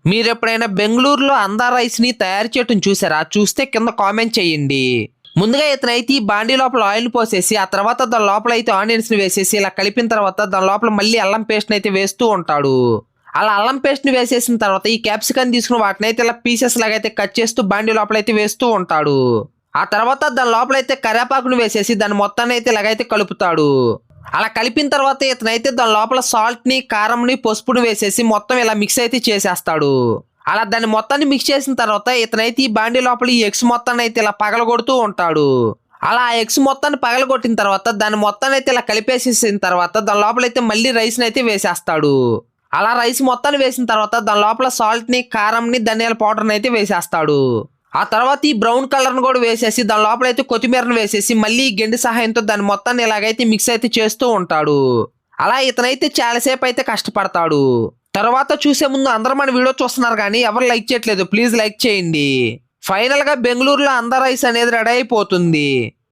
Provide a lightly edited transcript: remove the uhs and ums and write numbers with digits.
మీరెప్పుడైనా బెంగుళూరులో అందా రైస్‌ని తయారు చేయటం చూసారా? చూస్తే కింద కామెంట్ చేయండి. ముందుగా ఇతనైతే ఈ బాండీ లోపల ఆయిల్ పోసేసి, ఆ తర్వాత దాని లోపలైతే ఆనియన్స్‌ని వేసేసి, ఇలా కలిపిన తర్వాత దాని లోపల మళ్ళీ అల్లం పేస్ట్‌నైతే వేస్తూ ఉంటాడు. అలా అల్లం పేస్ట్‌ని వేసేసిన తర్వాత ఈ క్యాప్సికమ్ తీసుకొని వాటినైతే ఇలా పీసెస్ లాగైతే కట్ చేస్తూ బాండీ లోపలైతే వేస్తూ ఉంటాడు. ఆ తర్వాత దాని లోపలైతే కరివేపాకుని వేసేసి దాన్ని మొత్తాన్నైతే ఇలాగైతే కలుపుతాడు. అలా కలిపిన తర్వాత ఇతనైతే దాని లోపల సాల్ట్‌ని, కారంని, పసుపుని వేసేసి మొత్తం ఇలా మిక్స్ అయితే చేసేస్తాడు. అలా దాన్ని మొత్తాన్ని మిక్స్ చేసిన తర్వాత ఇతనైతే ఈ బాండీ లోపల ఈ ఎగ్స్ మొత్తాన్నైతే ఇలా పగలగొడుతూ ఉంటాడు. అలా ఆ ఎగ్స్ మొత్తాన్ని పగలగొట్టిన తర్వాత దాన్ని మొత్తాన్నైతే ఇలా కలిపేసేసిన తర్వాత దాని లోపలైతే మళ్ళీ రైస్‌నైతే వేసేస్తాడు. అలా రైస్ మొత్తాన్ని వేసిన తర్వాత దాని లోపల సాల్ట్‌ని, కారంని, ధనియాల పౌడర్‌ని అయితే వేసేస్తాడు. ఆ తర్వాత ఈ బ్రౌన్ కలర్‌ని కూడా వేసేసి దాని లోపలైతే కొత్తిమీరని వేసేసి మళ్ళీ ఈ గెండి సహాయంతో దాన్ని మొత్తాన్ని ఇలాగైతే మిక్స్ అయితే చేస్తూ ఉంటాడు. అలా ఇతనైతే చాలా సేపు అయితే కష్టపడతాడు. తర్వాత చూసే ముందు అందరూ మన వీడియో చూస్తున్నారు కానీ ఎవరు లైక్ చేయట్లేదు. ప్లీజ్ లైక్ చేయండి. ఫైనల్ గా బెంగళూరులో అందా రైస్ అనేది రెడీ అయిపోతుంది.